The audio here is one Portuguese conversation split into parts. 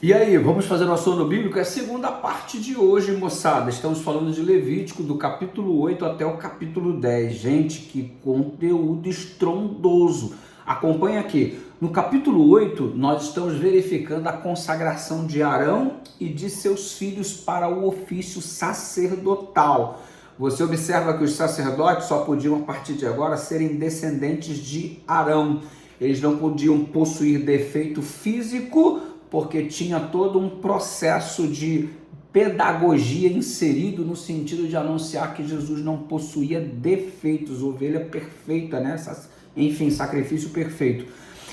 E aí, vamos fazer nosso sono bíblico? É a segunda parte de hoje, moçada. Estamos falando de Levítico, do capítulo 8 até o capítulo 10. Gente, que conteúdo estrondoso. Acompanha aqui. No capítulo 8, nós estamos verificando a consagração de Arão e de seus filhos para o ofício sacerdotal. Você observa que os sacerdotes só podiam, a partir de agora, serem descendentes de Arão. Eles não podiam possuir defeito físico, porque tinha todo um processo de pedagogia inserido no sentido de anunciar que Jesus não possuía defeitos, ovelha perfeita, né? Enfim, sacrifício perfeito.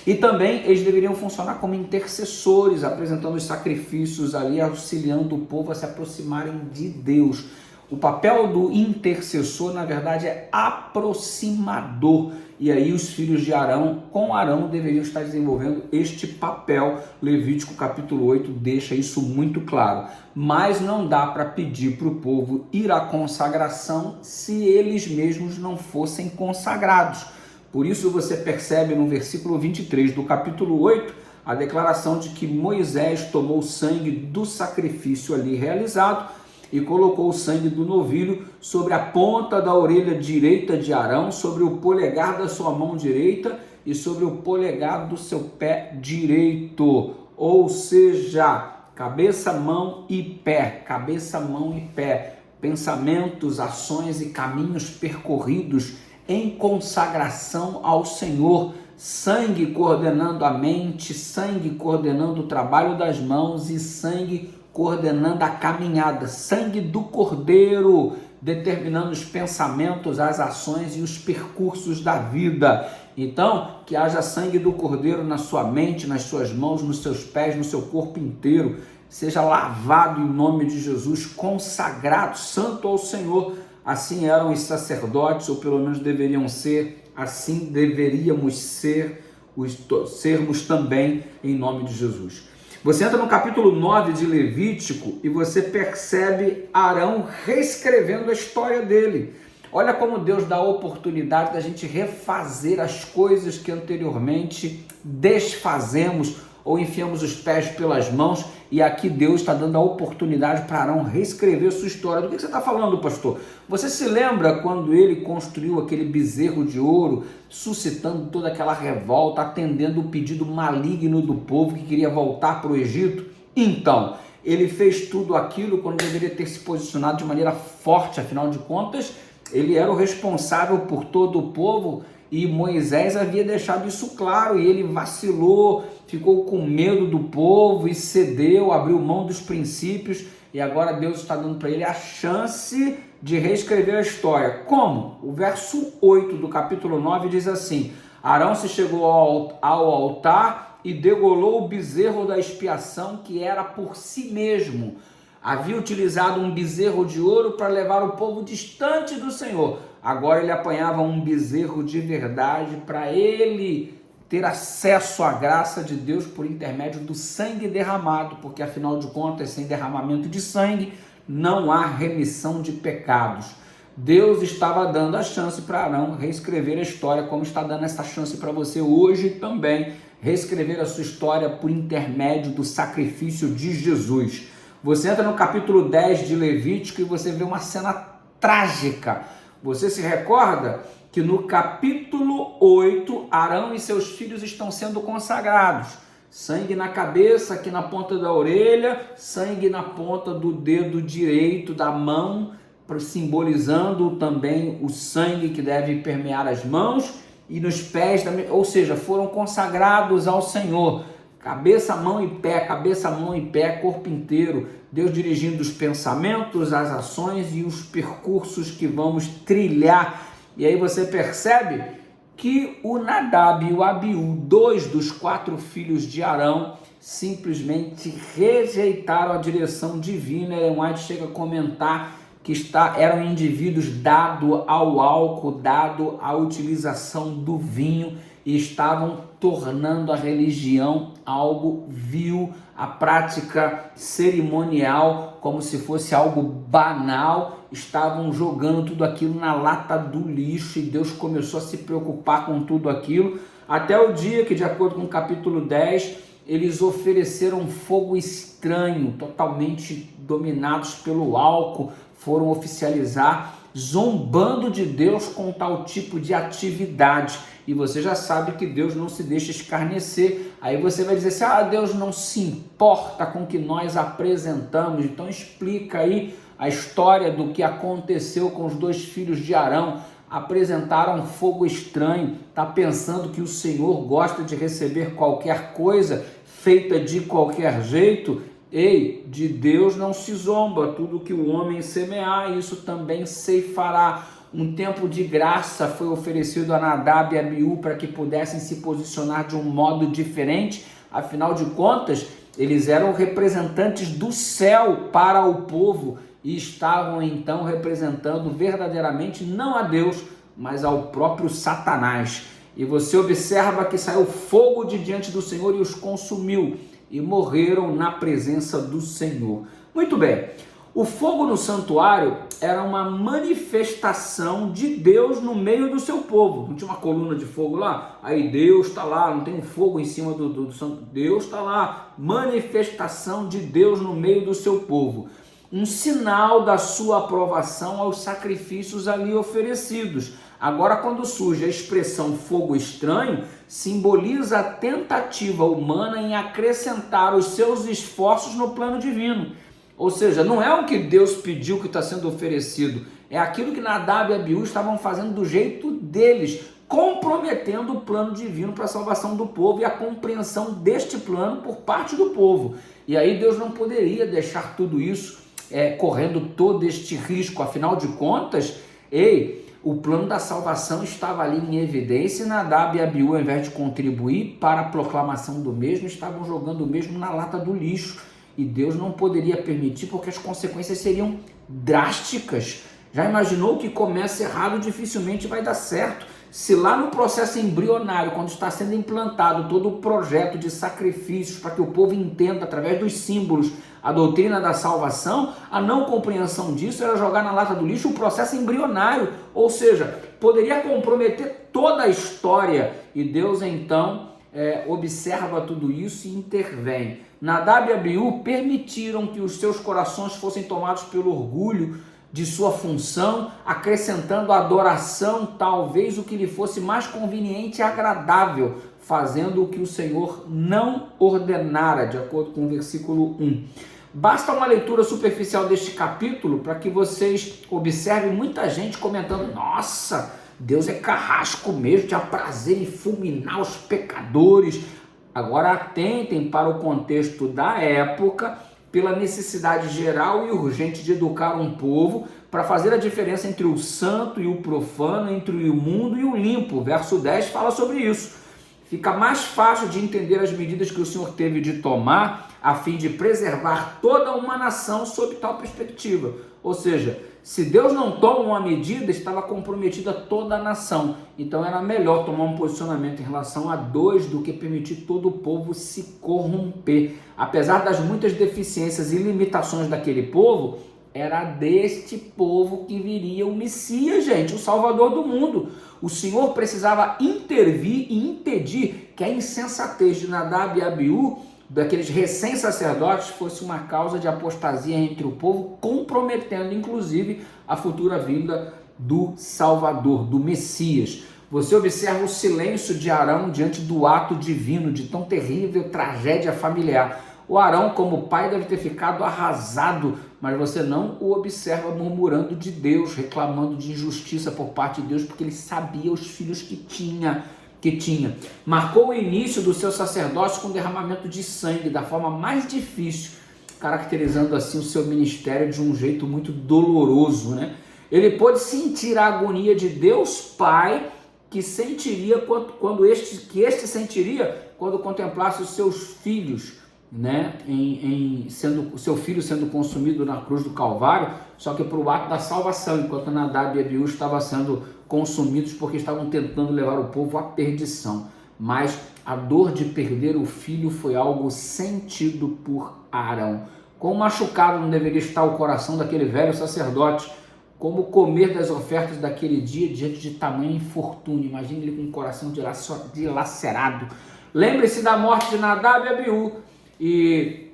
E também eles deveriam funcionar como intercessores, apresentando os sacrifícios ali, auxiliando o povo a se aproximarem de Deus. O papel do intercessor, na verdade, é aproximador. E aí os filhos de Arão, com Arão, deveriam estar desenvolvendo este papel. Levítico capítulo 8 deixa isso muito claro. Mas não dá para pedir para o povo ir à consagração se eles mesmos não fossem consagrados. Por isso você percebe no versículo 23 do capítulo 8, a declaração de que Moisés tomou o sangue do sacrifício ali realizado e colocou o sangue do novilho sobre a ponta da orelha direita de Arão, sobre o polegar da sua mão direita e sobre o polegar do seu pé direito. Ou seja, cabeça, mão e pé, cabeça, mão e pé, pensamentos, ações e caminhos percorridos em consagração ao Senhor, sangue coordenando a mente, sangue coordenando o trabalho das mãos e sangue coordenando a caminhada, sangue do Cordeiro, determinando os pensamentos, as ações e os percursos da vida. Então, que haja sangue do Cordeiro na sua mente, nas suas mãos, nos seus pés, no seu corpo inteiro, seja lavado em nome de Jesus, consagrado, santo ao Senhor. Assim eram os sacerdotes, ou pelo menos deveriam ser, assim deveríamos sermos também em nome de Jesus. Você entra no capítulo 9 de Levítico e você percebe Arão reescrevendo a história dele. Olha como Deus dá a oportunidade da gente refazer as coisas que anteriormente desfazemos ou enfiamos os pés pelas mãos, e aqui Deus está dando a oportunidade para Arão reescrever sua história. Do que você está falando, pastor? Você se lembra quando ele construiu aquele bezerro de ouro, suscitando toda aquela revolta, atendendo o pedido maligno do povo que queria voltar para o Egito? Então, ele fez tudo aquilo quando deveria ter se posicionado de maneira forte, afinal de contas, ele era o responsável por todo o povo, e Moisés havia deixado isso claro, e ele vacilou, ficou com medo do povo e cedeu, abriu mão dos princípios, e agora Deus está dando para ele a chance de reescrever a história. Como? O verso 8 do capítulo 9 diz assim: Arão se chegou ao altar e degolou o bezerro da expiação, que era por si mesmo. Havia utilizado um bezerro de ouro para levar o povo distante do Senhor. Agora ele apanhava um bezerro de verdade para ele ter acesso à graça de Deus por intermédio do sangue derramado, porque afinal de contas, sem derramamento de sangue, não há remissão de pecados. Deus estava dando a chance para Arão reescrever a história, como está dando essa chance para você hoje também, reescrever a sua história por intermédio do sacrifício de Jesus. Você entra no capítulo 10 de Levítico e você vê uma cena trágica. Você se recorda que no capítulo 8, Arão e seus filhos estão sendo consagrados. Sangue na cabeça, aqui na ponta da orelha, sangue na ponta do dedo direito da mão, simbolizando também o sangue que deve permear as mãos, e nos pés, ou seja, foram consagrados ao Senhor. Cabeça, mão e pé, cabeça, mão e pé, corpo inteiro. Deus dirigindo os pensamentos, as ações e os percursos que vamos trilhar. E aí você percebe que o Nadab e o Abiú, 2 dos 4 filhos de Arão, simplesmente rejeitaram a direção divina. Ellen White chega a comentar que eram indivíduos dados ao álcool, dados à utilização do vinho, e estavam tornando a religião algo vil, a prática cerimonial como se fosse algo banal, estavam jogando tudo aquilo na lata do lixo, e Deus começou a se preocupar com tudo aquilo, até o dia que, de acordo com o capítulo 10, eles ofereceram fogo estranho, totalmente dominados pelo álcool, foram oficializar, zombando de Deus com tal tipo de atividade. E você já sabe que Deus não se deixa escarnecer. Aí você vai dizer assim, Deus não se importa com o que nós apresentamos. Então explica aí a história do que aconteceu com os 2 filhos de Arão. Apresentaram fogo estranho, está pensando que o Senhor gosta de receber qualquer coisa feita de qualquer jeito? Ei, de Deus não se zomba, tudo que o homem semear, isso também ceifará. Um tempo de graça foi oferecido a Nadab e Abiú para que pudessem se posicionar de um modo diferente, afinal de contas, eles eram representantes do céu para o povo, e estavam então representando verdadeiramente não a Deus, mas ao próprio Satanás. E você observa que saiu fogo de diante do Senhor e os consumiu, e morreram na presença do Senhor. Muito bem, o fogo no santuário era uma manifestação de Deus no meio do seu povo. Não tinha uma coluna de fogo lá? Aí Deus está lá, não tem um fogo em cima do santo. Deus está lá, manifestação de Deus no meio do seu povo. Um sinal da sua aprovação aos sacrifícios ali oferecidos. Agora, quando surge a expressão fogo estranho, simboliza a tentativa humana em acrescentar os seus esforços no plano divino. Ou seja, não é o que Deus pediu que está sendo oferecido, é aquilo que Nadab e Abiú estavam fazendo do jeito deles, comprometendo o plano divino para a salvação do povo e a compreensão deste plano por parte do povo. E aí Deus não poderia deixar tudo isso correndo todo este risco, afinal de contas, o plano da salvação estava ali em evidência, e Nadab e Abiú, ao invés de contribuir para a proclamação do mesmo, estavam jogando o mesmo na lata do lixo, e Deus não poderia permitir, porque as consequências seriam drásticas. Já imaginou que começa errado, dificilmente vai dar certo? Se lá no processo embrionário, quando está sendo implantado todo o projeto de sacrifícios para que o povo entenda através dos símbolos a doutrina da salvação, a não compreensão disso era jogar na lata do lixo o processo embrionário, ou seja, poderia comprometer toda a história, e Deus então observa tudo isso e intervém. Nadab e Abiú permitiram que os seus corações fossem tomados pelo orgulho de sua função, acrescentando a adoração, talvez o que lhe fosse mais conveniente e agradável, fazendo o que o Senhor não ordenara, de acordo com o versículo 1. Basta uma leitura superficial deste capítulo para que vocês observem muita gente comentando: nossa, Deus é carrasco mesmo, tinha prazer em fulminar os pecadores. Agora atentem para o contexto da época, pela necessidade geral e urgente de educar um povo para fazer a diferença entre o santo e o profano, entre o imundo e o limpo. Verso 10 fala sobre isso. Fica mais fácil de entender as medidas que o Senhor teve de tomar a fim de preservar toda uma nação sob tal perspectiva. Ou seja, se Deus não toma uma medida, estava comprometida toda a nação. Então era melhor tomar um posicionamento em relação a 2 do que permitir todo o povo se corromper. Apesar das muitas deficiências e limitações daquele povo, era deste povo que viria o Messias, gente, o Salvador do mundo. O Senhor precisava intervir e impedir que a insensatez de Nadab e Abiú, daqueles recém-sacerdotes, fosse uma causa de apostasia entre o povo, comprometendo inclusive a futura vinda do Salvador, do Messias. Você observa o silêncio de Arão diante do ato divino, de tão terrível tragédia familiar. O Arão, como pai, deve ter ficado arrasado, mas você não o observa murmurando de Deus, reclamando de injustiça por parte de Deus, porque ele sabia os filhos que tinha. Marcou o início do seu sacerdócio com derramamento de sangue, da forma mais difícil, caracterizando assim o seu ministério de um jeito muito doloroso, né? Ele pôde sentir a agonia de Deus Pai, que sentiria este sentiria quando contemplasse os seus filhos, né, seu filho sendo consumido na cruz do Calvário, só que para o ato da salvação, enquanto Nadab e Abiú estavam sendo consumidos porque estavam tentando levar o povo à perdição. Mas a dor de perder o filho foi algo sentido por Arão. Quão machucado não deveria estar o coração daquele velho sacerdote, como comer das ofertas daquele dia diante de tamanho infortúnio. Imagine ele com o coração dilacerado, Lembre-se da morte de Nadab e Abiú, e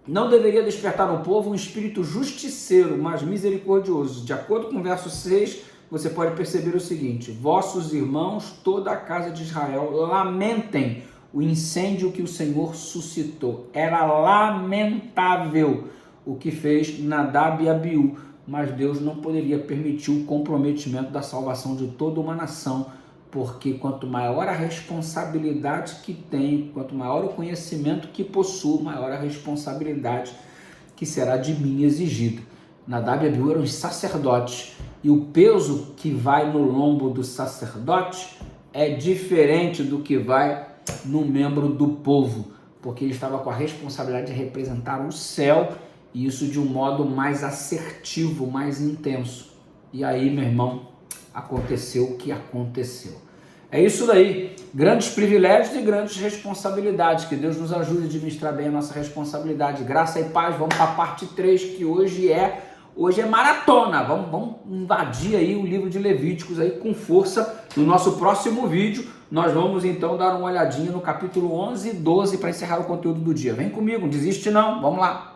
não deveria despertar no povo um espírito justiceiro, mas misericordioso. De acordo com o verso 6, você pode perceber o seguinte: vossos irmãos, toda a casa de Israel, lamentem o incêndio que o Senhor suscitou. Era lamentável o que fez Nadab e Abiú, mas Deus não poderia permitir o comprometimento da salvação de toda uma nação, porque quanto maior a responsabilidade que tem, quanto maior o conhecimento que possuo, maior a responsabilidade que será de mim exigida. Nadab e Abiú eram os sacerdotes, e o peso que vai no lombo do sacerdote é diferente do que vai no membro do povo, porque ele estava com a responsabilidade de representar o céu, e isso de um modo mais assertivo, mais intenso. E aí, meu irmão, aconteceu o que aconteceu. É isso daí, grandes privilégios e grandes responsabilidades. Que Deus nos ajude a administrar bem a nossa responsabilidade. Graça e paz. Vamos para a parte 3, que hoje é maratona. Vamos invadir aí o livro de Levíticos aí com força. No nosso próximo vídeo, nós vamos então dar uma olhadinha no capítulo 11 e 12 para encerrar o conteúdo do dia. Vem comigo, não desiste não, vamos lá.